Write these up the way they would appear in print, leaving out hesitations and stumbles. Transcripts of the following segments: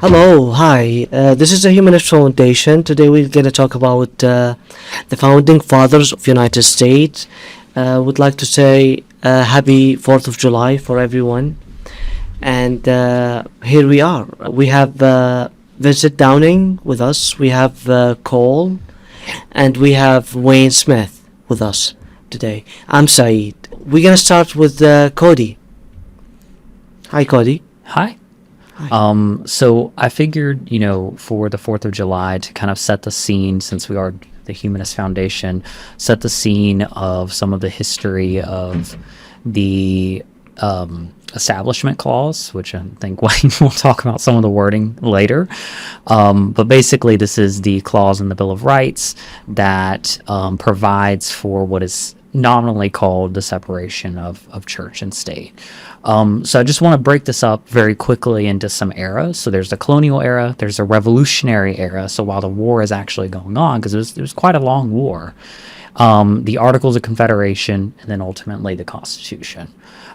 Hello, hi. This is the Humanist Foundation. Today we're going to talk about the founding fathers of United States. Would like to say happy 4th of July for everyone. And here we are. We have Vincent Downing with us. We have Cole, and we have Wayne Smith with us today. I'm Saeed. We're going to start with Cody. Hi, Cody. Hi. Hi. So I figured, for the 4th of July to kind of set the scene, since we are the Humanist Foundation, set the scene of some of the history of the Establishment Clause, which I think Wayne will talk about some of the wording later. But basically, this is the clause in the Bill of Rights that provides for what is nominally called the separation of church and state. So I just want to break this up very quickly into some eras. So there's the colonial era, there's the revolutionary era. So while the war is actually going on, because it was quite a long war, the Articles of Confederation, and then ultimately the Constitution.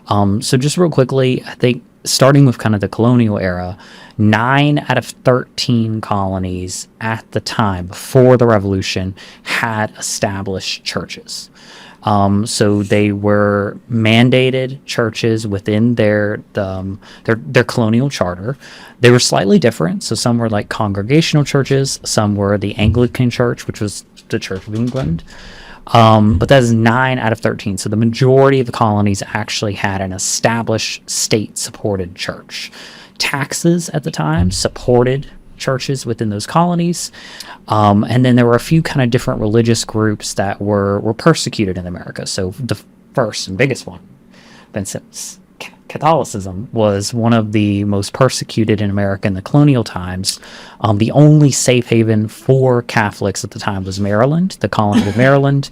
So just real quickly, I think starting with kind of the colonial era, 9 out of 13 colonies at the time before the revolution had established churches. So they were mandated churches within their colonial charter. They were slightly different. So some were like congregational churches, some were the Anglican Church, which was the Church of England. But that is 9 out of 13. So the majority of the colonies actually had an established state-supported church. Taxes at the time supported churches within those colonies. And then there were a few kind of different religious groups that were persecuted in America. So the first and biggest one, Vincent's Catholicism, was one of the most persecuted in America in the colonial times. The only safe haven for Catholics at the time was Maryland, the colony of Maryland,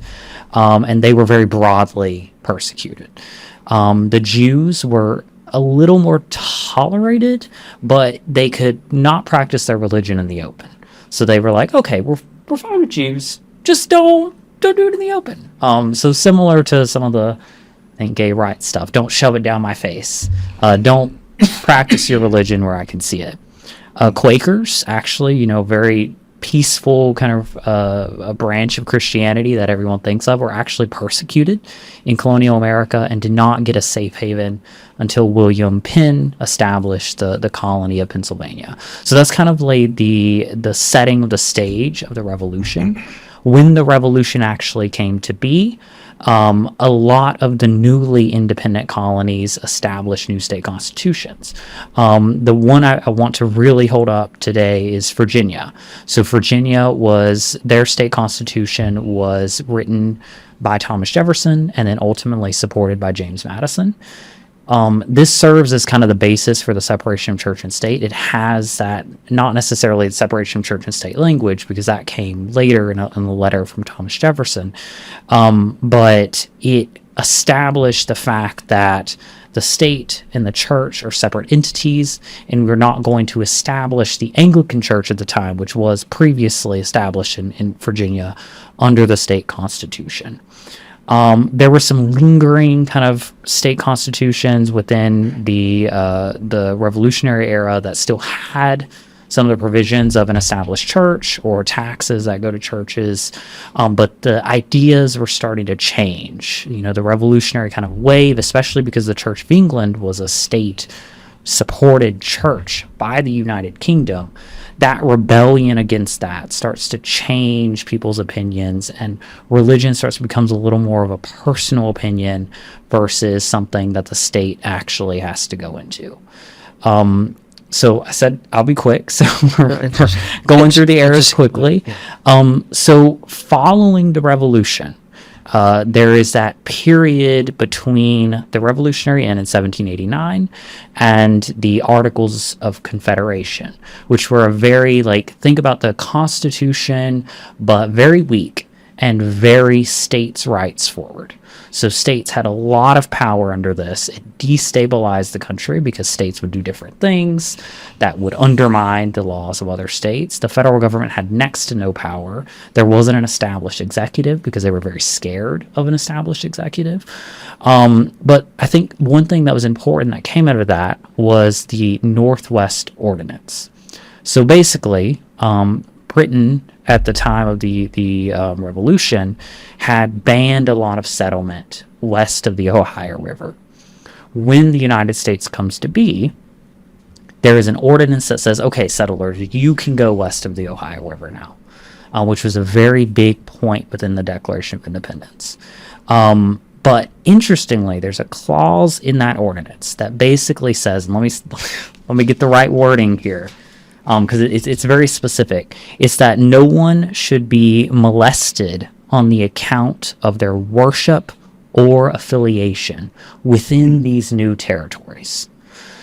and they were very broadly persecuted. The Jews were a little more tolerated, but they could not practice their religion in the open. So they were like, okay, we're fine with Jews, just don't do it in the open. So similar to some of the, I think, gay rights stuff. Don't shove it down my face. Don't practice your religion where I can see it. Quakers, actually, very peaceful kind of a branch of Christianity that everyone thinks of, were actually persecuted in colonial America and did not get a safe haven until William Penn established the colony of Pennsylvania. So that's kind of like the setting of the stage of the revolution. When the revolution actually came to be, a lot of the newly independent colonies established new state constitutions. The one I want to really hold up today is Virginia. So Virginia their state constitution was written by Thomas Jefferson and then ultimately supported by James Madison. This serves as kind of the basis for the separation of church and state. It has that, not necessarily the separation of church and state language, because that came later in a letter from Thomas Jefferson, but it established the fact that the state and the church are separate entities, and we're not going to establish the Anglican Church at the time, which was previously established in Virginia under the state constitution. There were some lingering kind of state constitutions within the Revolutionary era that still had some of the provisions of an established church or taxes that go to churches, but the ideas were starting to change. The Revolutionary kind of wave, especially because the Church of England was a state-supported church by the United Kingdom. That rebellion against that starts to change people's opinions, and religion becomes a little more of a personal opinion versus something that the state actually has to go into. So I said I'll be quick, so we're going through the eras quickly. So following the revolution, there is that period between the revolutionary end in 1789 and the Articles of Confederation, which were a very, think about the Constitution, but very weak and very states' rights forward. So states had a lot of power under this. It destabilized the country because states would do different things that would undermine the laws of other states. The federal government had next to no power. There wasn't an established executive because they were very scared of an established executive. But I think one thing that was important that came out of that was the Northwest Ordinance. So basically, Britain at the time of the Revolution had banned a lot of settlement west of the Ohio River. When the United States comes to be, there is an ordinance that says, okay, settlers, you can go west of the Ohio River now, which was a very big point within the Declaration of Independence. But interestingly, there's a clause in that ordinance that basically says, and let me get the right wording here, because it's very specific. It's that no one should be molested on the account of their worship or affiliation within these new territories.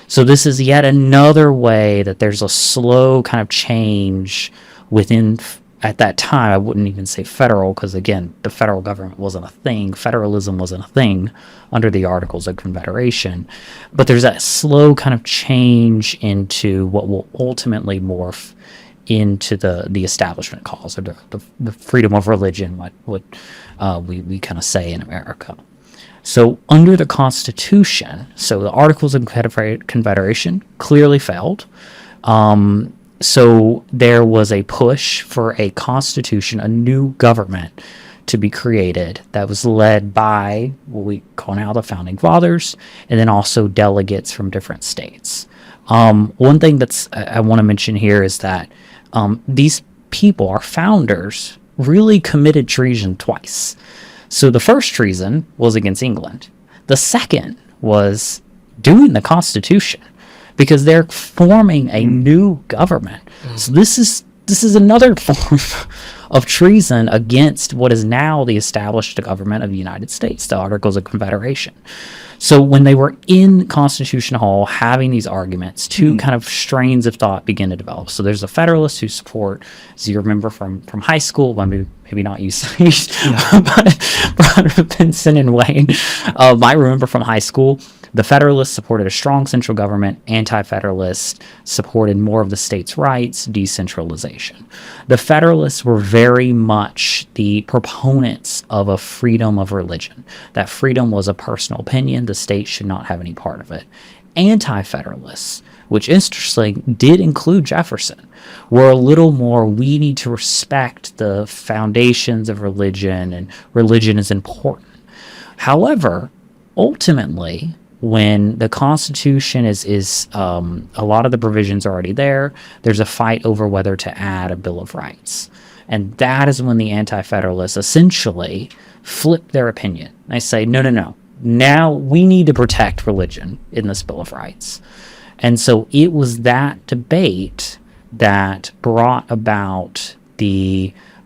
So this is yet another way that there's a slow kind of change within. At that time, I wouldn't even say federal, because again, the federal government wasn't a thing. Federalism wasn't a thing under the Articles of Confederation. But there's that slow kind of change into what will ultimately morph into the establishment cause, or the freedom of religion, what we kind of say in America. So under the Constitution, so the Articles of Confederation clearly failed. So there was a push for a constitution, a new government to be created that was led by what we call now the Founding Fathers, and then also delegates from different states. One thing I want to mention here is that these people, our founders, really committed treason twice. So the first treason was against England. The second was doing the Constitution, because they're forming a new government. So this is another form of treason against what is now the established government of the United States, the Articles of Confederation. So when they were in Constitution Hall having these arguments, two kind of strains of thought begin to develop. So there's the Federalists who support, as you remember from high school, maybe not you, Saeed, but Vincent and Wayne might remember from high school. The Federalists supported a strong central government. Anti-Federalists supported more of the states' rights, decentralization. The Federalists were very much the proponents of a freedom of religion. That freedom was a personal opinion. The state should not have any part of it. Anti-Federalists, which interestingly did include Jefferson, were a little more, we need to respect the foundations of religion, and religion is important. However, ultimately, when the Constitution is a lot of the provisions are already there, there's a fight over whether to add a Bill of Rights. And that is when the Anti-Federalists essentially flip their opinion. They say, no. Now we need to protect religion in this Bill of Rights. And so it was that debate that brought about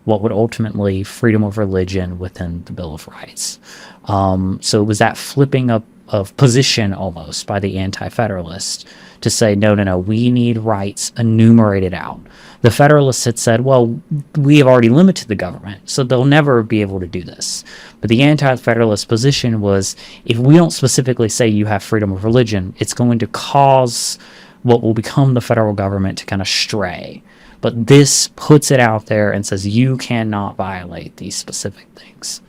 what would ultimately freedom of religion within the Bill of Rights. So it was that flipping up of position almost by the Anti-Federalists to say, no, we need rights enumerated out. The Federalists had said, well, we have already limited the government, so they'll never be able to do this. But the Anti-Federalist position was, if we don't specifically say you have freedom of religion, it's going to cause what will become the federal government to kind of stray. But this puts it out there and says you cannot violate these specific things.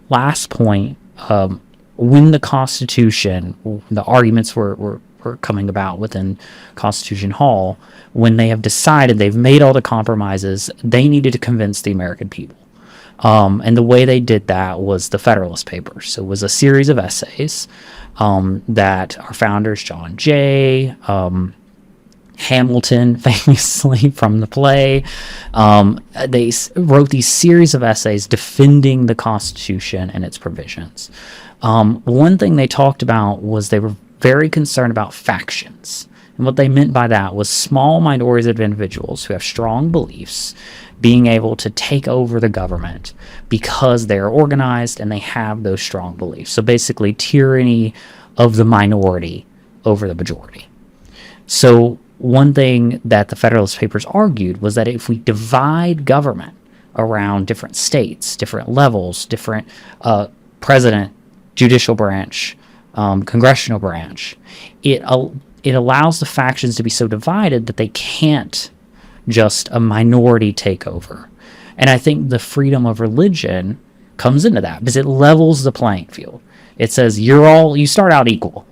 Last point, when the Constitution, the arguments were coming about within Constitution Hall, when they have decided they've made all the compromises, they needed to convince the American people. And the way they did that was the Federalist Papers. So it was a series of essays that our founders, John Jay, Hamilton, famously from the play, they wrote these series of essays defending the Constitution and its provisions. One thing they talked about was they were very concerned about factions. And what they meant by that was small minorities of individuals who have strong beliefs being able to take over the government because they're organized and they have those strong beliefs. So basically tyranny of the minority over the majority. So one thing that the Federalist Papers argued was that if we divide government around different states, different levels, different president, judicial branch, congressional branch, it allows the factions to be so divided that they can't just a minority take over. And I think the freedom of religion comes into that because it levels the playing field. It says you start out equal.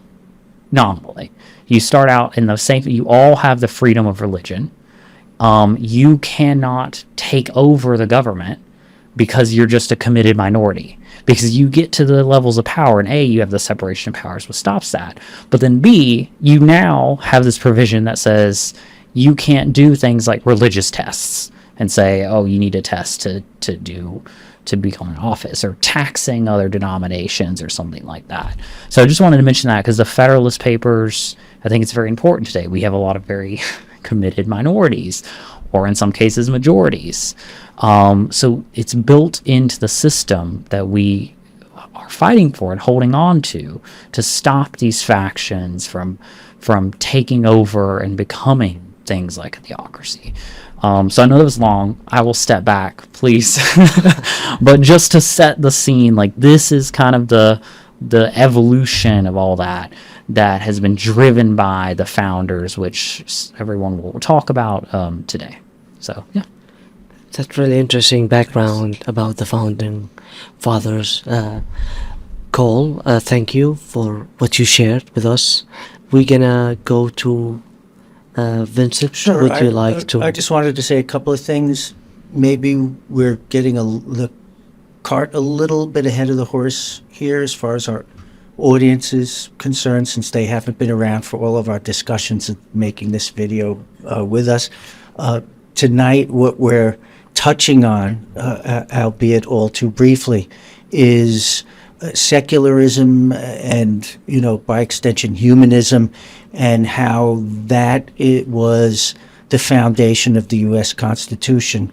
nominally. You start out in the same, you all have the freedom of religion. You cannot take over the government because you're just a committed minority. Because you get to the levels of power, and A, you have the separation of powers, which stops that. But then B, you now have this provision that says you can't do things like religious tests and say, oh, you need a test to become an office, or taxing other denominations or something like that. So I just wanted to mention that because the Federalist Papers, I think it's very important today. We have a lot of very committed minorities, or in some cases majorities. So it's built into the system that we are fighting for and holding on to stop these factions from taking over and becoming things like a theocracy. So I know that was long. I will step back, please. But just to set the scene, like, this is kind of the evolution of all that has been driven by the founders, which everyone will talk about today. So, yeah. That's really interesting background about the founding fathers. Cole, thank you for what you shared with us. We're gonna go to Vincent. Sure. Would you like to? I just wanted to say a couple of things. Maybe we're getting the cart a little bit ahead of the horse here as far as our audience is concerned, since they haven't been around for all of our discussions and making this video with us. Tonight, what we're touching on, albeit all too briefly, is secularism and, by extension, humanism, and how that it was the foundation of the U.S. Constitution,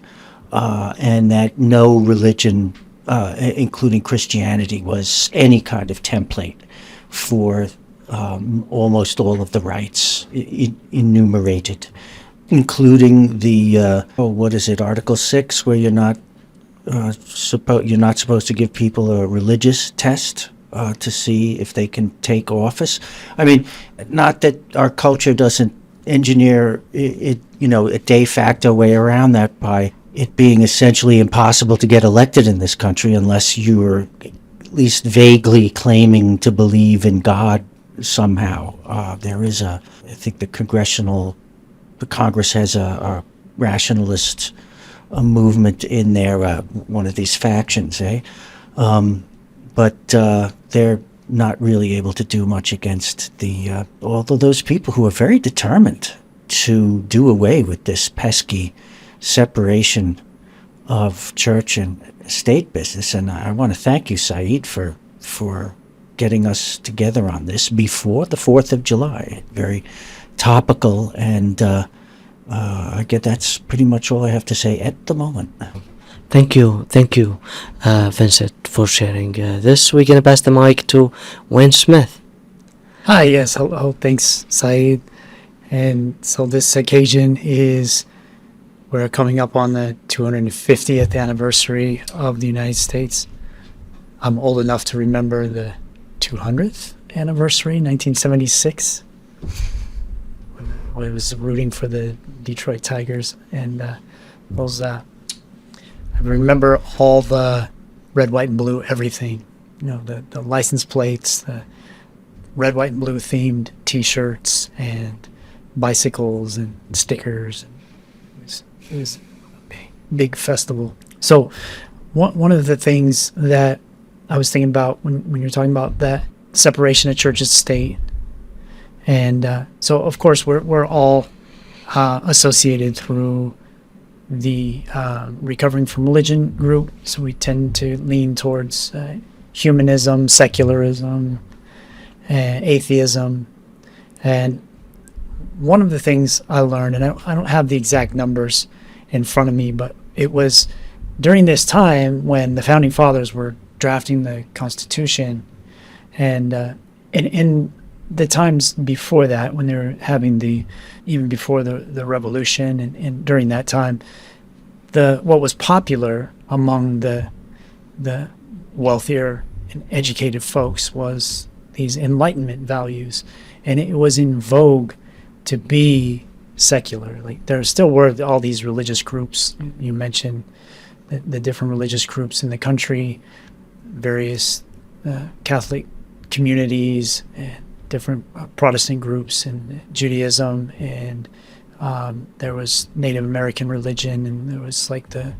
and that no religion, including Christianity, was any kind of template for almost all of the rights enumerated, including the Article 6, where you're not supposed to give people a religious test to see if they can take office. I mean, not that our culture doesn't engineer it, a de facto way around that by it being essentially impossible to get elected in this country unless you are at least vaguely claiming to believe in God somehow. There is I think the Congress has a rationalist movement in there, one of these factions, but they're not really able to do much against all of those people who are very determined to do away with this pesky separation of church and state business. And I want to thank you, Saeed, for getting us together on this before the 4th of July. Very topical, and I guess that's pretty much all I have to say at the moment. Thank you, Vincent, for sharing this. We're gonna pass the mic to Wayne Smith. Hi, yes, hello, thanks, Saeed. And so this occasion is, we're coming up on the 250th anniversary of the United States. I'm old enough to remember the 200th anniversary, 1976. I was rooting for the Detroit Tigers, and I remember all the red, white, and blue everything. The license plates, the red, white, and blue themed T-shirts, and bicycles and stickers. It was a big festival. So one of the things that I was thinking about when you're talking about that separation of church and state, and so of course we're all associated through the Recovering from Religion group, so we tend to lean towards humanism, secularism, atheism. And one of the things I learned, and I don't have the exact numbers in front of me, but it was during this time when the founding fathers were drafting the Constitution, and in the times before that, when they were having even before the revolution, and during that time, what was popular among the wealthier and educated folks was these Enlightenment values, and it was in vogue to be secular. Like, there still were all these religious groups. You mentioned the different religious groups in the country, various Catholic communities, and different Protestant groups and Judaism, and there was Native American religion, and there was like the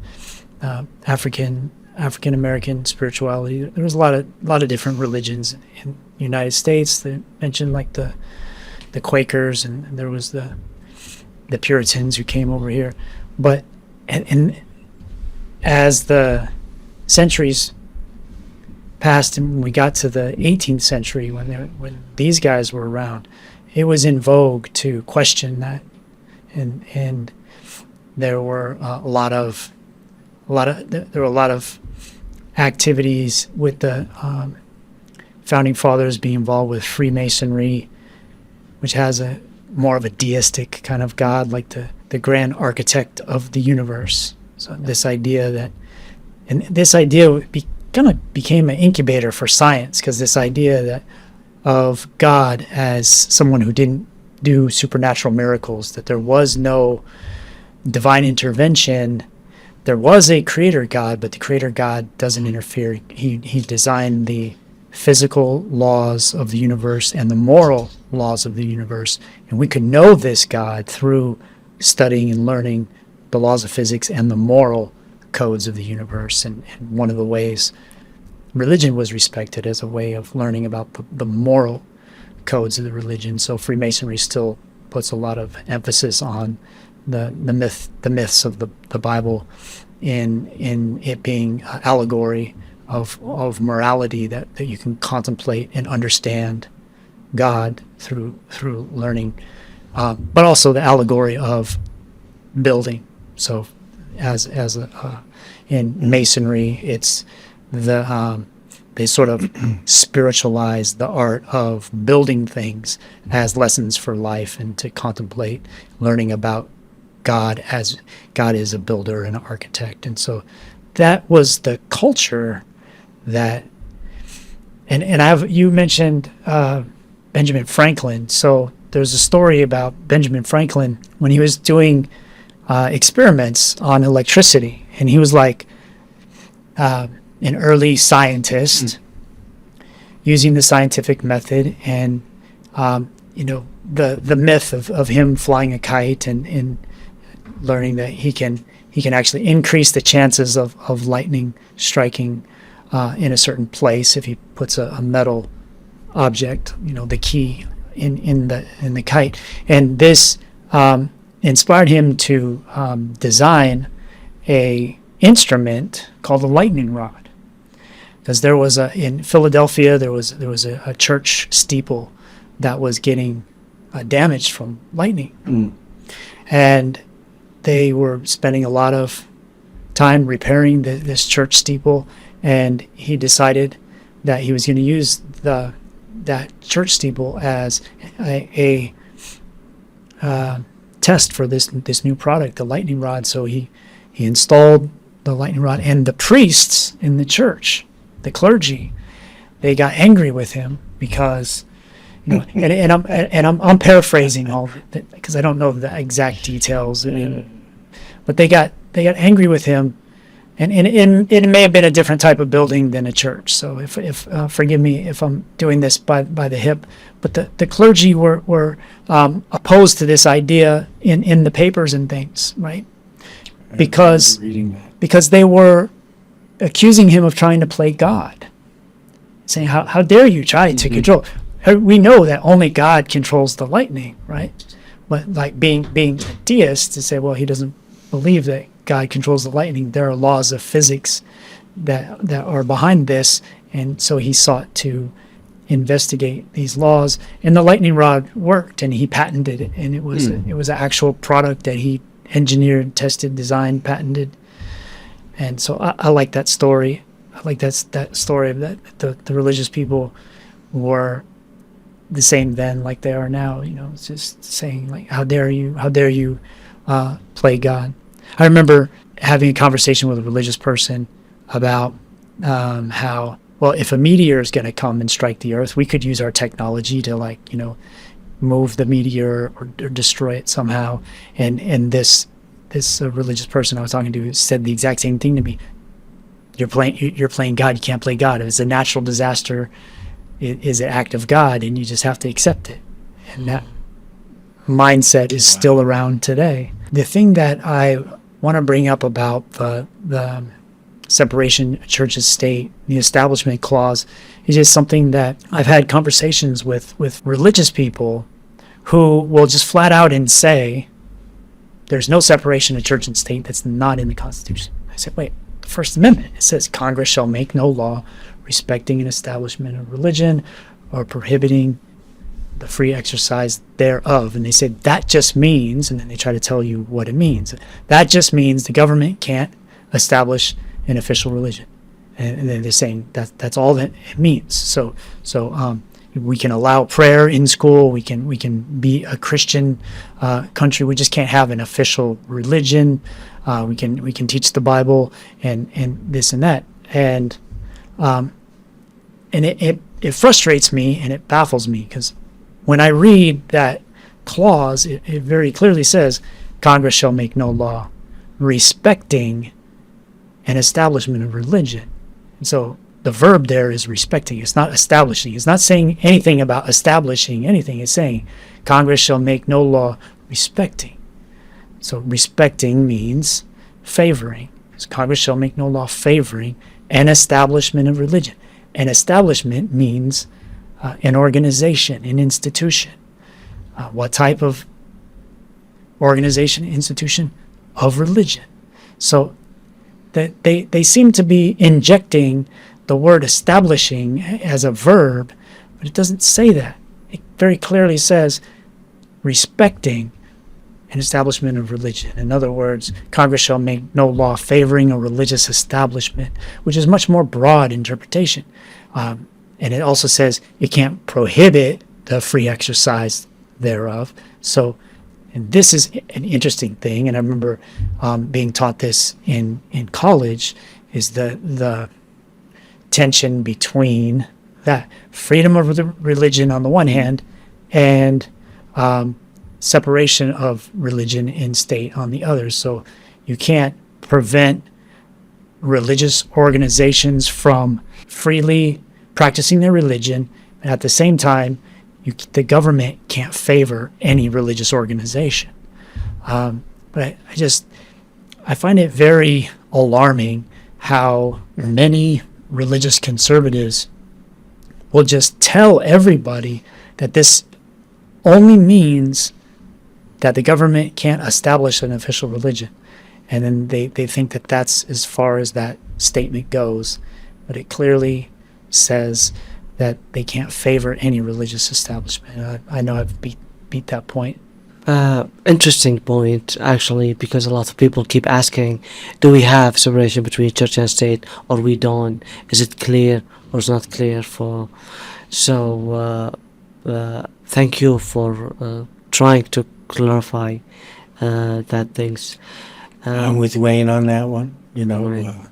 African American spirituality. There was a lot of different religions in the United States. They mentioned like the Quakers, and there was the Puritans who came over here. But and as the centuries passed and we got to the 18th century, when these guys were around, it was in vogue to question that, and there were a lot of activities with the founding fathers being involved with Freemasonry, which has a more of a deistic kind of God, like the grand architect of the universe. So this idea kind of became an incubator for science, because this idea that of God as someone who didn't do supernatural miracles, that there was no divine intervention. There was a creator God, but the creator God doesn't interfere. He designed the physical laws of the universe and the moral laws of the universe, and we could know this God through studying and learning the laws of physics and the moral codes of the universe. And one of the ways religion was respected as a way of learning about the moral codes of the religion. So Freemasonry still puts a lot of emphasis on the myths of the Bible in it being allegory of morality, that you can contemplate and understand God through learning, but also the allegory of building. So in Masonry, it's they sort of spiritualize the art of building things as lessons for life, and to contemplate learning about God as God is a builder and an architect. And so that was the culture that, and you mentioned Benjamin Franklin. So there's a story about Benjamin Franklin when he was doing experiments on electricity, and he was like an early scientist using the scientific method, and the myth of him flying a kite and learning that he can actually increase the chances of lightning striking in a certain place if he puts a metal object, the key in the kite. And this inspired him to design a instrument called a lightning rod, because there was in Philadelphia there was a church steeple that was getting damaged from lightning, and they were spending a lot of time repairing this church steeple, and he decided that he was going to use that church steeple as a test for this new product, the lightning rod. So he installed the lightning rod, and the priests in the church, the clergy, they got angry with him because, and I'm paraphrasing all because I don't know the exact details, but they got angry with him, and it may have been a different type of building than a church. So if forgive me if I'm doing this by the hip, but the clergy were opposed to this idea in the papers and things, right? Because they were accusing him of trying to play God, saying, how dare you try to control? We know that only God controls the lightning, right? But like being a deist, to say, well, he doesn't believe that God controls the lightning. There are laws of physics that are behind this, and so he sought to investigate these laws. And the lightning rod worked, and he patented it, and it was an actual product that he engineered, tested, designed, patented. And so I like that story. I like that story of that the religious people were the same then like they are now. It's just saying, like, how dare you play God. I remember having a conversation with a religious person about how, well, if a meteor is going to come and strike the earth, we could use our technology to move the meteor or destroy it somehow. And this religious person I was talking to said the exact same thing to me. You're playing God. You can't play God. If it's a natural disaster, is an act of God, and you just have to accept it. And that mindset is still around today. The thing that I want to bring up about the separation of church and state, the establishment clause, is just something that I've had conversations with religious people who will just flat out and say, there's no separation of church and state. That's not in the Constitution. I said, wait, the First Amendment, it says Congress shall make no law respecting an establishment of religion or prohibiting the free exercise thereof. And they say that just means, and then they try to tell you what it means. That just means the government can't establish an official religion. And then they're saying that's all that it means. So we can allow prayer in school. We can be a Christian country. We just can't have an official religion. We can teach the Bible and this and that. And it frustrates me and it baffles me, because when I read that clause, it very clearly says Congress shall make no law respecting an establishment of religion. And so the verb there is respecting. It's not establishing. It's not saying anything about establishing anything. It's saying Congress shall make no law respecting. So respecting means favoring. So Congress shall make no law favoring an establishment of religion. An establishment means an organization, an institution. What type of organization, institution? Of religion. So that they seem to be injecting the word establishing as a verb, but it doesn't say that. It very clearly says respecting an establishment of religion. In other words, Congress shall make no law favoring a religious establishment, which is much more broad interpretation. And it also says it can't prohibit the free exercise thereof. So, and this is an interesting thing, and I remember being taught this in college, is the tension between that freedom of religion on the one hand and separation of religion and state on the other. So you can't prevent religious organizations from freely practicing their religion, and at the same time, the government can't favor any religious organization. But I find it very alarming how many religious conservatives will just tell everybody that this only means that the government can't establish an official religion. And then they think that that's as far as that statement goes. But it clearly says that they can't favor any religious establishment. I know I've beat that point. Interesting point, actually, because a lot of people keep asking, do we have separation between church and state, or we don't? Is it clear or is not clear? So thank you for trying to clarify that things. I'm with Wayne on that one. Right.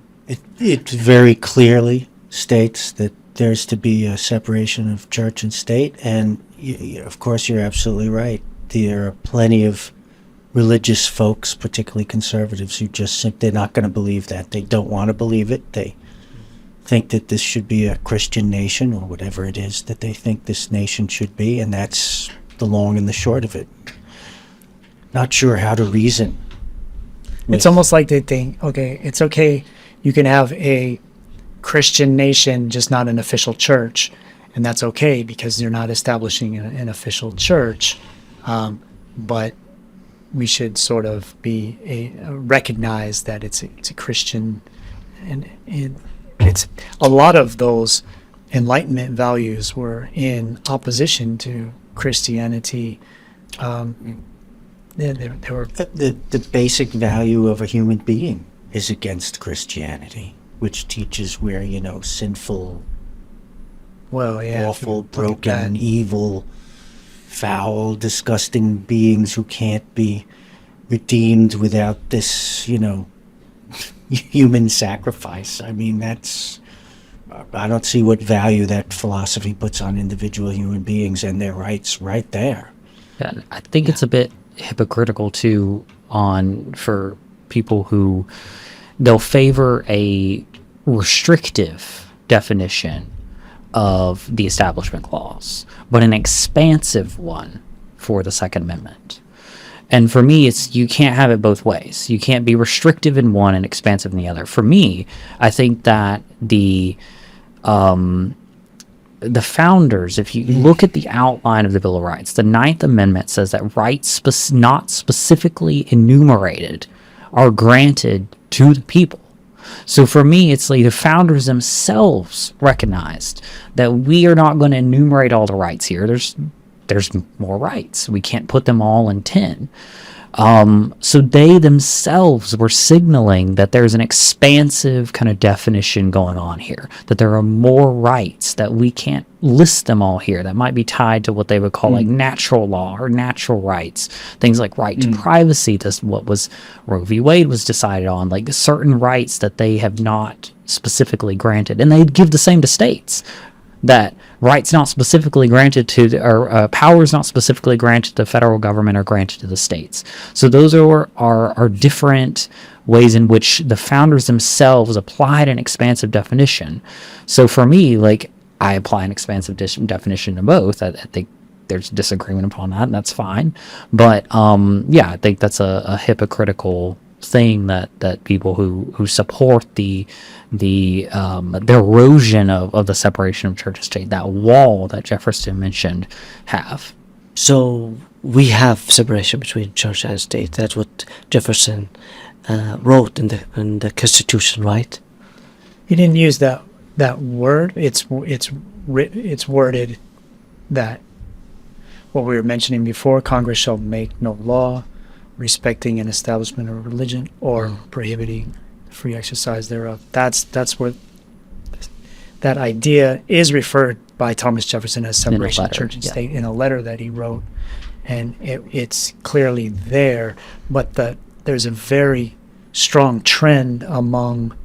It very clearly states that there's to be a separation of church and state, and of course you're absolutely right. There are plenty of religious folks, particularly conservatives, who they're not going to believe that. They don't want to believe it. They think that this should be a Christian nation, or whatever it is that they think this nation should be, and that's the long and the short of it. Not sure how to reason. It's almost like they think, okay, it's okay, you can have a Christian nation, just not an official church, and that's okay because they're not establishing an official church. But we should sort of be recognize that it's a Christian, and it's a lot of those Enlightenment values were in opposition to Christianity. They were the basic value of a human being is against Christianity, which teaches we're sinful, awful, broken, evil, foul, disgusting beings who can't be redeemed without this, human sacrifice. I mean, I don't see what value that philosophy puts on individual human beings and their rights right there. Yeah, I think it's a bit hypocritical too for people who they'll favor a restrictive definition of the Establishment Clause, but an expansive one for the Second Amendment. And for me, it's you can't have it both ways. You can't be restrictive in one and expansive in the other. For me, I think that the founders, if you look at the outline of the Bill of Rights, the Ninth Amendment says that rights not specifically enumerated are granted to the people. So for me, it's like the founders themselves recognized that we are not going to enumerate all the rights here. There's more rights. We can't put them all in 10. So they themselves were signaling that there's an expansive kind of definition going on here, that there are more rights, that we can't list them all here, that might be tied to what they would call like natural law or natural rights, things like right to privacy. That's what was Roe v. Wade was decided on, like certain rights that they have not specifically granted. And they'd give the same to states, that rights not specifically granted to, or powers not specifically granted to the federal government are granted to the states. So those are different ways in which the founders themselves applied an expansive definition. So for me, like, I apply an expansive definition to both. I think there's disagreement upon that, and that's fine. But I think that's a hypocritical thing that people who support the erosion of the separation of church and state, that wall that Jefferson mentioned, have. So we have separation between church and state. That's what Jefferson wrote in the Constitution, right? He didn't use that word. It's worded that what we were mentioning before: Congress shall make no law respecting an establishment of religion or prohibiting free exercise thereof. That's where that idea is referred by Thomas Jefferson as separation of church and state in a letter that he wrote, and it's clearly there. But there's a very strong trend among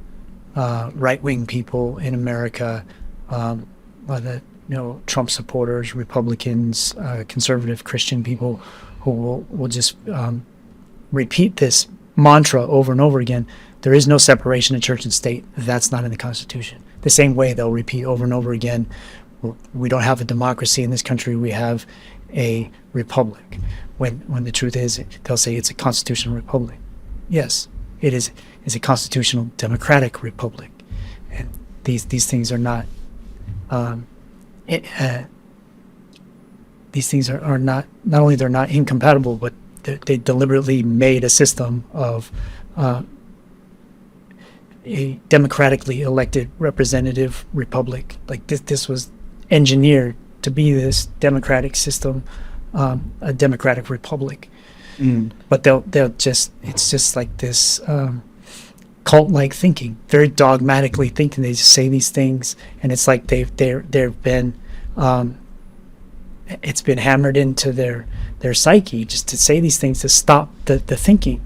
right-wing people in America, Trump supporters, Republicans, conservative Christian people, who will just repeat this mantra over and over again: there is no separation of church and state. That's not in the Constitution. The same way they'll repeat over and over again, we don't have a democracy in this country, we have a republic. When the truth is, they'll say it's a constitutional republic. Yes, it is. It's a constitutional democratic republic. And these things are not these things are not only they're not incompatible, but they deliberately made a system of a democratically elected representative republic. Like this was engineered to be this democratic system, a democratic republic. But they'll just, it's just like this cult-like thinking, very dogmatically thinking. They just say these things, and it's like they've been it's been hammered into their psyche just to say these things to stop the thinking.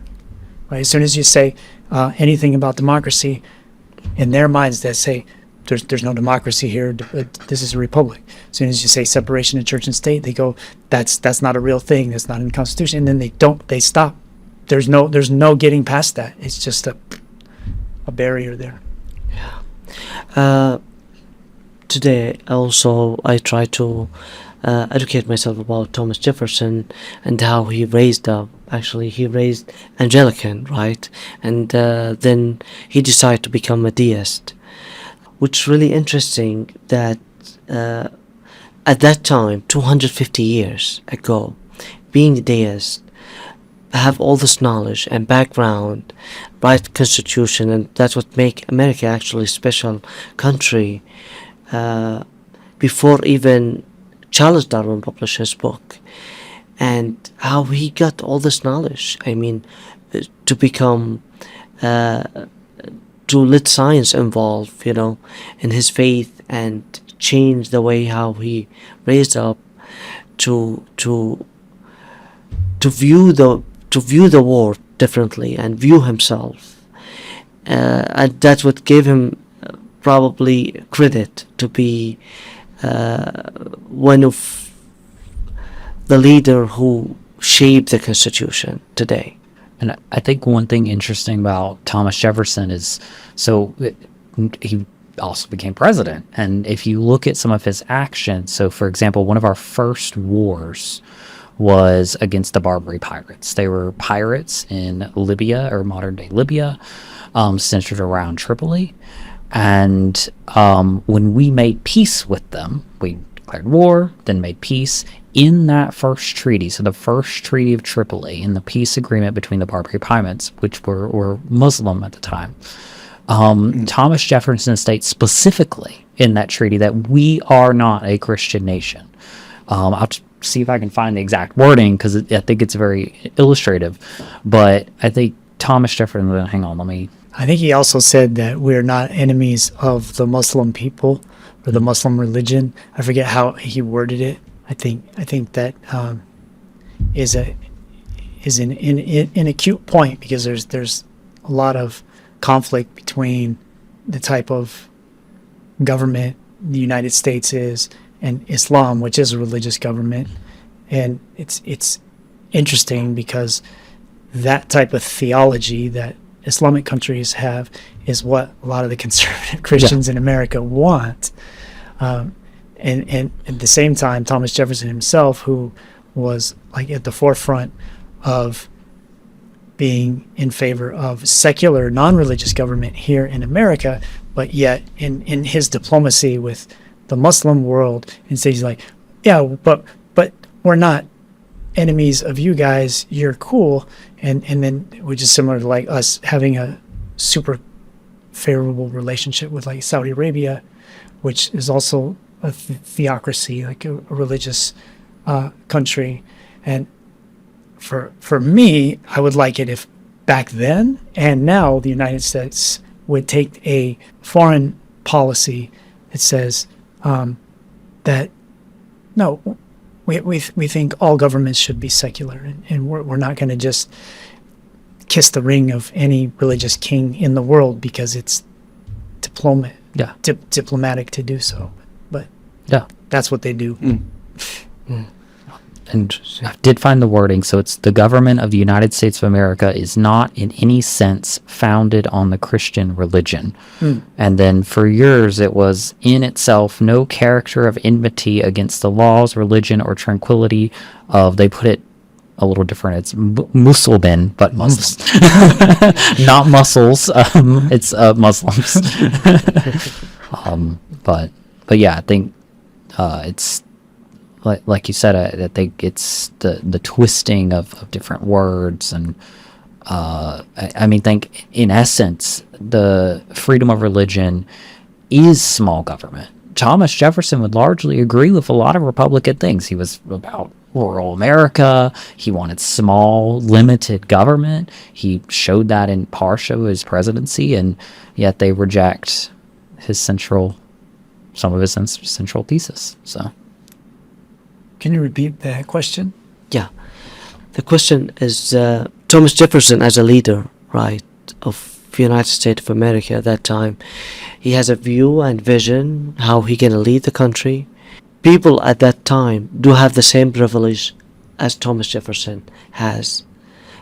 Right? As soon as you say anything about democracy, in their minds they say there's no democracy here. This is a republic. As soon as you say separation of church and state, they go, that's not a real thing. That's not in the Constitution. And then they stop. There's no getting past that. It's just a barrier there. Today also I try to educate myself about Thomas Jefferson and how he raised up. Actually, he raised Anglican, right? And then he decided to become a deist, which is really interesting that at that time, 250 years ago, being a deist, have all this knowledge and background, right constitution, and that's what make America actually a special country. Before even Charles Darwin published his book, and how he got all this knowledge. I mean, to become, to let science involve, in his faith and change the way how he raised up to view the world differently and view himself, and that's what gave him probably credit to be one of the leader who shaped the Constitution today. And I think one thing interesting about Thomas Jefferson is, so he also became president. And if you look at some of his actions, so for example, one of our first wars was against the Barbary pirates. They were pirates in Libya, or modern day Libya, centered around Tripoli. And when we made peace with them, we declared war, then made peace. In that first treaty, so the first treaty of Tripoli, in the peace agreement between the Barbary pirates, which were Muslim at the time, Thomas Jefferson states specifically in that treaty that we are not a Christian nation. I'll see if I can find the exact wording, because I think it's very illustrative. But I think Thomas Jefferson, hang on, let me... I think he also said that we're not enemies of the Muslim people or the Muslim religion. I forget how he worded it. I think that is an acute point, because there's a lot of conflict between the type of government the United States is and Islam, which is a religious government. And it's interesting because that type of theology that Islamic countries have is what a lot of the conservative Christians in America want. And at the same time, Thomas Jefferson himself, who was like at the forefront of being in favor of secular, non-religious government here in America, but yet in his diplomacy with the Muslim world, and says like, yeah, but we're not enemies of you guys, you're cool. And then, which is similar to like us having a super favorable relationship with like Saudi Arabia, which is also a theocracy, like a religious country. And for me, I would like it if back then and now the United States would take a foreign policy that says that no, we think all governments should be secular, and we're not going to just kiss the ring of any religious king in the world because it's diplomatic to do so. But that's what they do. And I did find the wording. So it's the government of the United States of America is not in any sense founded on the Christian religion. And then for yours, it was in itself no character of enmity against the laws, religion, or tranquility of, they put it a little different. It's Muslimin, but Muslims, not muscles. It's Muslims. But yeah, I think it's like you said. I think it's the twisting of different words, and I mean, think in essence, the freedom of religion is small government. Thomas Jefferson would largely agree with a lot of Republican things. He was about rural America. He wanted small, limited government. He showed that in part of his presidency, and yet they reject some of his central thesis. So, can you repeat the question? Yeah. The question is Thomas Jefferson as a leader, right, of the United States of America at that time. He has a view and vision how he can lead the country. People at that time do have the same privilege as Thomas Jefferson had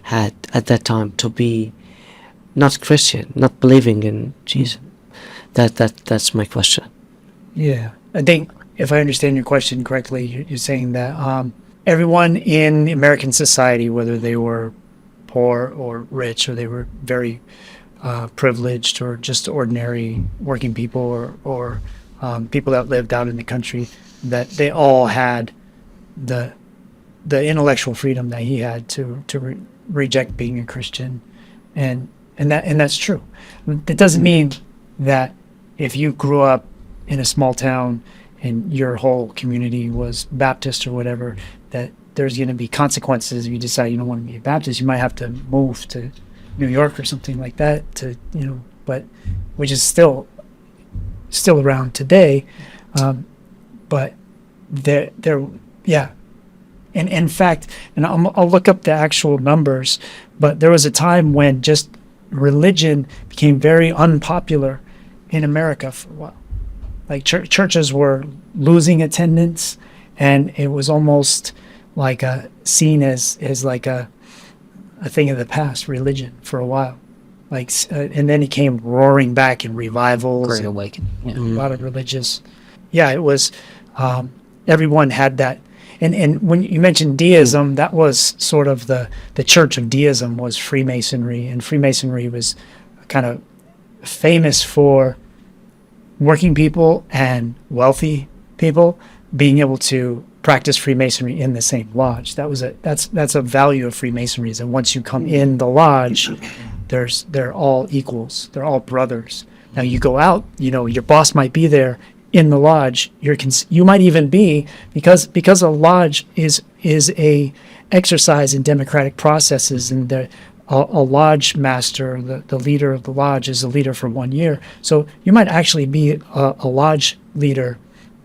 at that time, to be not Christian, not believing in Jesus. That's my question. Yeah, I think if I understand your question correctly, you're saying that everyone in American society, whether they were poor or rich, or they were very privileged, or just ordinary working people, or people that lived out in the country, that they all had the intellectual freedom that he had to reject being a Christian, and that's true. That doesn't mean that if you grew up in a small town and your whole community was Baptist or whatever, that there's going to be consequences if you decide you don't want to be a Baptist. You might have to move to New York or something like that, but which is still around today. But there, yeah. And in fact, and I'll look up the actual numbers, but there was a time when just religion became very unpopular in America for a while. Like churches were losing attendance, and it was almost like seen as like a thing of the past, religion, for a while. and then he came roaring back in revivals. Great and Awakening. Yeah. a lot of religious. Yeah, it was. Everyone had that. And when you mentioned deism, that was sort of the church of deism was Freemasonry, and Freemasonry was kind of famous for working people and wealthy people being able to practice Freemasonry in the same lodge. That's a value of Freemasonry, is that once you come in the lodge, they're all equals, they're all brothers. Now you go out, your boss might be there in the lodge. You might even be, because a lodge is a exercise in democratic processes, and a lodge master, the leader of the lodge, is a leader for 1 year. So you might actually be a lodge leader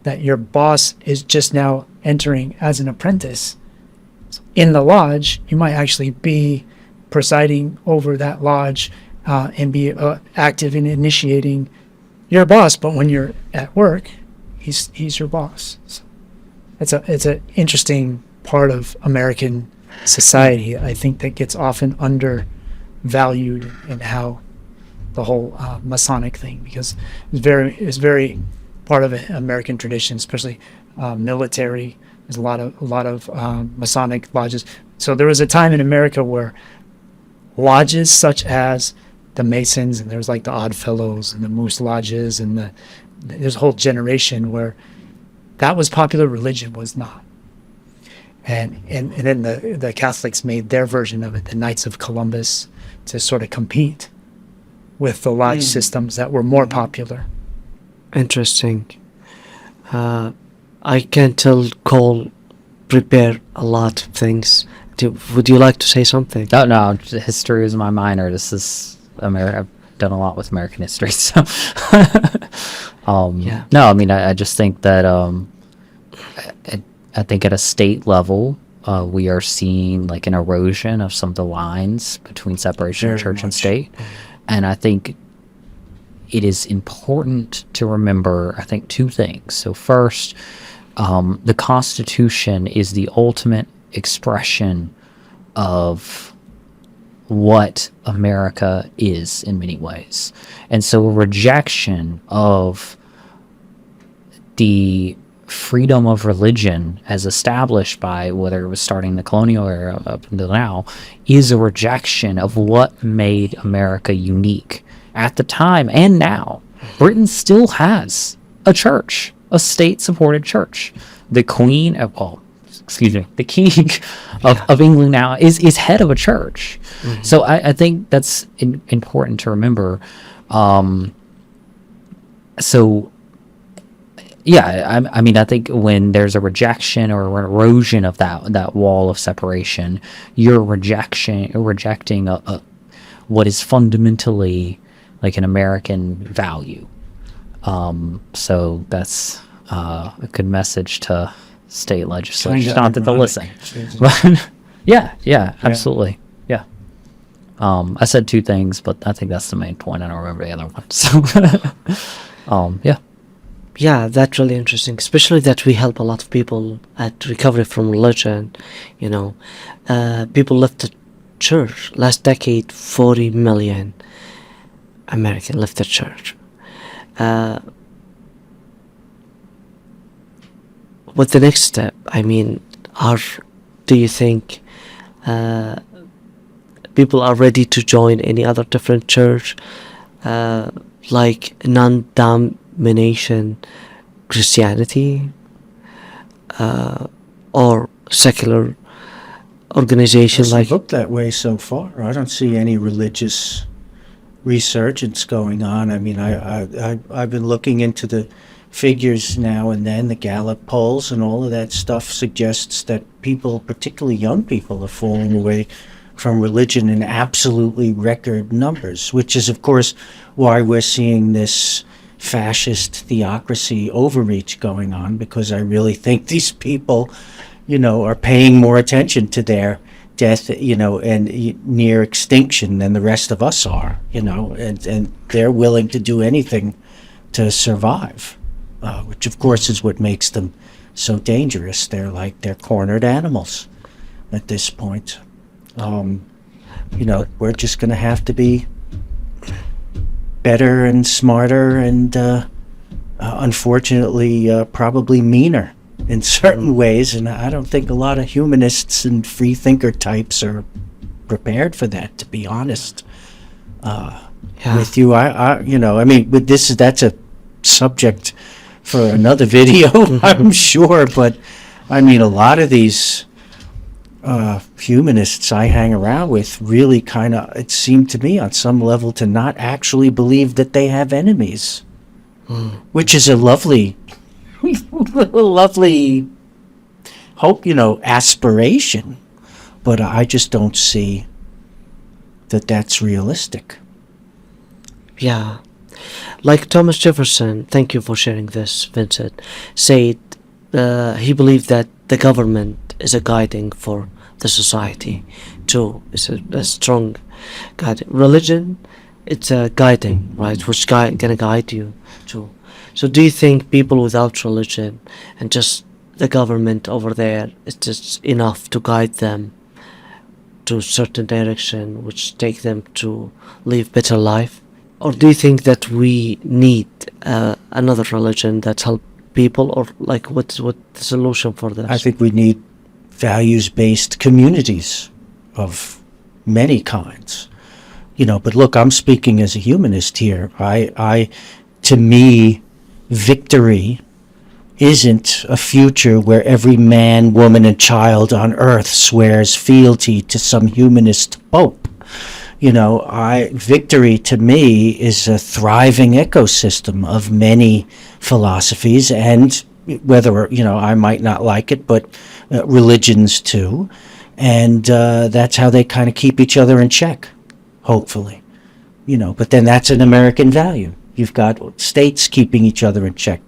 that your boss is just now entering as an apprentice. In the lodge, you might actually be presiding over that lodge and be active in initiating your boss. But when you're at work, he's your boss. So it's an interesting part of American society, I think, that gets often undervalued in how the whole Masonic thing, because it's very part of American tradition, especially military. There's a lot of Masonic lodges. So there was a time in America where lodges such as the Masons, and there's like the Odd Fellows and the Moose Lodges, and there's a whole generation where that was popular, religion was not. And then the Catholics made their version of it, the Knights of Columbus, to sort of compete with the lodge systems that were more popular. Interesting. I can tell Cole prepare a lot of things. Would you like to say something? No, history is my minor. This is America. I've done a lot with American history, so. Yeah. No, I mean, I just think that I think at a state level, we are seeing like an erosion of some of the lines between separation of church and state, and I think it is important to remember, I think, two things. So first, the Constitution is the ultimate expression of what America is in many ways. And so a rejection of the freedom of religion as established by whether it was starting the colonial era up until now is a rejection of what made America unique at the time and now. Britain still has a church, a state-supported church. The Queen, the King of England now is head of a church. Mm-hmm. So I think that's important to remember. I mean, I think when there's a rejection or an erosion of that wall of separation, you're rejecting what is fundamentally like an American value. So that's a good message to state legislatures. Not that they'll listen. But yeah, absolutely. Yeah. I said two things, but I think that's the main point. I don't remember the other one. So, yeah. Yeah, that's really interesting, especially that we help a lot of people at recovery from religion. People left the church. Last decade, 40 million Americans left the church. What's the next step? I mean, do you think people are ready to join any other different church, like non-domination Christianity, or secular organization? Doesn't like look that way so far. I don't see any religious resurgence going on. I mean, I've been looking into the figures now and then, the Gallup polls and all of that stuff suggests that people, particularly young people, are falling away from religion in absolutely record numbers, which is, of course, why we're seeing this fascist theocracy overreach going on, because I really think these people, are paying more attention to their death, and near extinction than the rest of us are, and they're willing to do anything to survive, which of course is what makes them so dangerous. They're cornered animals at this point. We're just going to have to be better and smarter and unfortunately probably meaner in certain ways, and I don't think a lot of humanists and free thinker types are prepared for that, to be honest. With you, I mean, with that's a subject for another video, I'm sure, but I mean, a lot of these humanists I hang around with really kind of, it seemed to me on some level, to not actually believe that they have enemies, which is a lovely hope, aspiration, but I just don't see that that's realistic. Yeah. Like Thomas Jefferson, thank you for sharing this, Vincent, said he believed that the government is a guiding for the society too. It's a strong guide. Religion, it's a guiding, right, which gonna guide you too. So do you think people without religion and just the government over there is just enough to guide them to a certain direction which take them to live better life? Or do you think that we need another religion that help people, or like what's the solution for this? I think we need values-based communities of many kinds, but look, I'm speaking as a humanist here. To me, victory isn't a future where every man, woman, and child on earth swears fealty to some humanist pope. Victory to me is a thriving ecosystem of many philosophies, and whether, I might not like it, but religions too. And that's how they kind of keep each other in check, hopefully. But then that's an American value. You've got states keeping each other in check,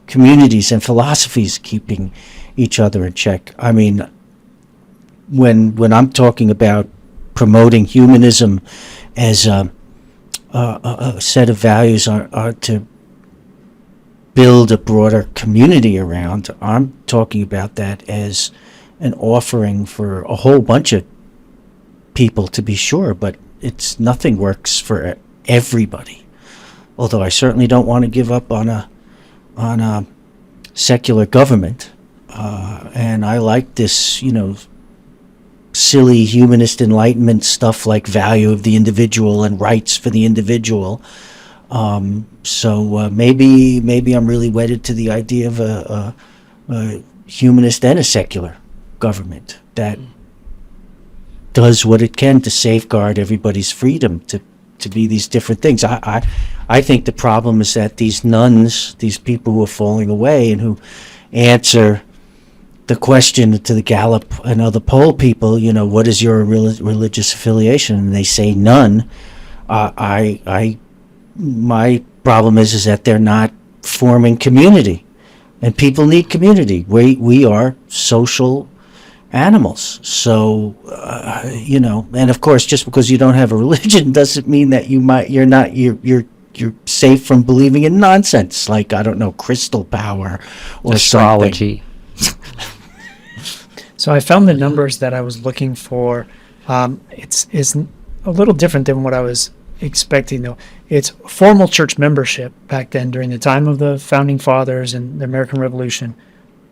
communities and philosophies keeping each other in check. I mean, when I'm talking about promoting humanism as a set of values are to build a broader community around, I'm talking about that as an offering for a whole bunch of people, to be sure, but nothing works for everybody. Although I certainly don't want to give up on a secular government, and I like this, silly humanist enlightenment stuff like value of the individual and rights for the individual. So maybe I'm really wedded to the idea of a humanist and a secular government that does what it can to safeguard everybody's freedom to be these different things. I think the problem is that these nuns, these people who are falling away and who answer the question to the Gallup and other poll people, what is your religious affiliation? And they say none. My problem is that they're not forming community, and people need community. We are social animals. So, and of course, just because you don't have a religion doesn't mean that you're safe from believing in nonsense like, I don't know, crystal power or astrology. So I found the numbers that I was looking for. It's a little different than what I was expecting, though. It's formal church membership back then during the time of the Founding Fathers and the American Revolution.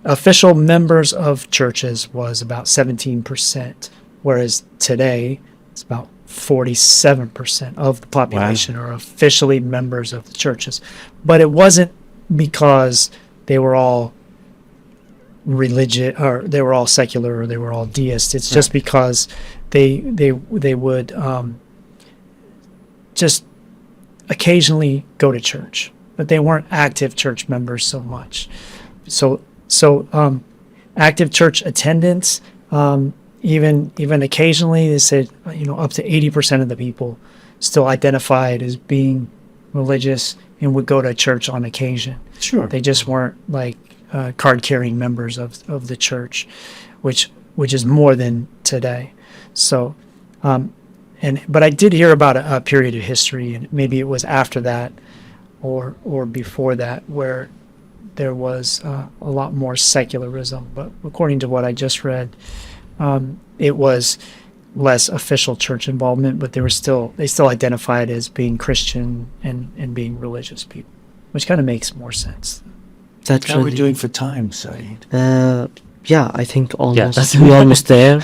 Official members of churches was about 17%, whereas today it's about 47% of the population are officially members of the churches. But it wasn't because they were all religious, or they were all secular, or they were all deist. It's just because they would just occasionally go to church, but they weren't active church members so much. So active church attendance, even occasionally, they said, up to 80% of the people still identified as being religious and would go to church on occasion. Sure. They just weren't like card-carrying members of the church, which is more than today. So, but I did hear about a period of history, and maybe it was after that or before that, where there was a lot more secularism. But according to what I just read, it was less official church involvement, but they still identified as being Christian and being religious people, which kind of makes more sense. That's How are we really, doing for time, Saeed? yeah, I think almost that's- we're almost there.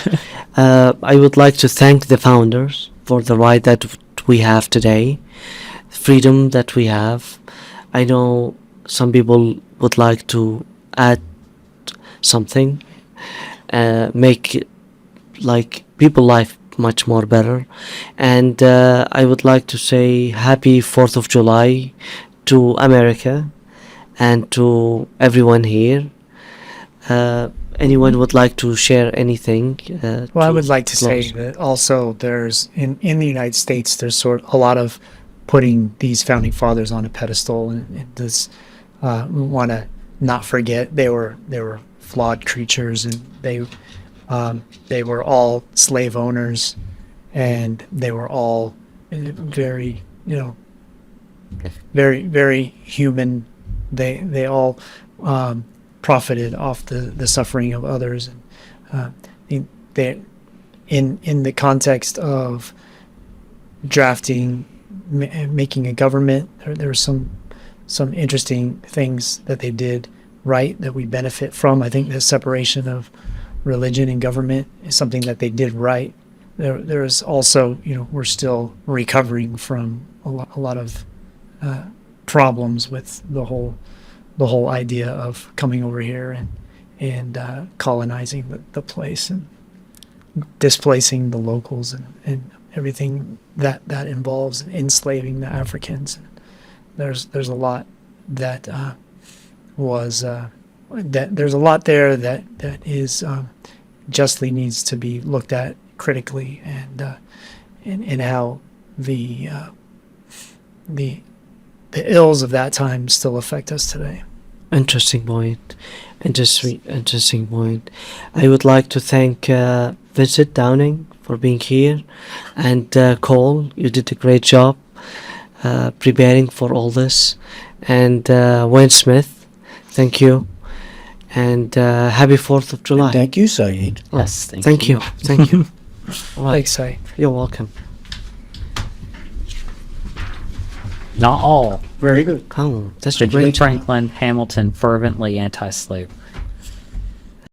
I would like to thank the founders for the right that we have today, freedom that we have. I know some people would like to add something, make like people life much more better, and I would like to say happy 4th of July to America and to everyone here. Anyone would like to share anything? Well, I would like to say close? that also there's in the United States there's sort of a lot of putting these founding fathers on a pedestal, and this we want to not forget they were flawed creatures, and they were all slave owners, and they were all very very human. They all profited off the suffering of others, and they in the context of drafting, making a government, there were some interesting things that they did right that we benefit from. I think the separation of religion and government is something that they did right. There is also, we're still recovering from a lot of problems with the whole idea of coming over here and colonizing the place and displacing the locals and everything that involves enslaving the Africans. There's a lot that there's a lot there that is justly needs to be looked at critically, and how the ills of that time still affect us today. Interesting point. Interesting point. I would like to thank Vincent Downing for being here, and Cole, you did a great job preparing for all this, and Wayne Smith, thank you, and happy 4th of July. Thank you, Saeed. Yes, Thank you. Thank you. All right. Thanks, Sai. You're welcome. Not all. Very good. Oh, that's Benjamin great. Franklin, Hamilton, fervently anti-slave.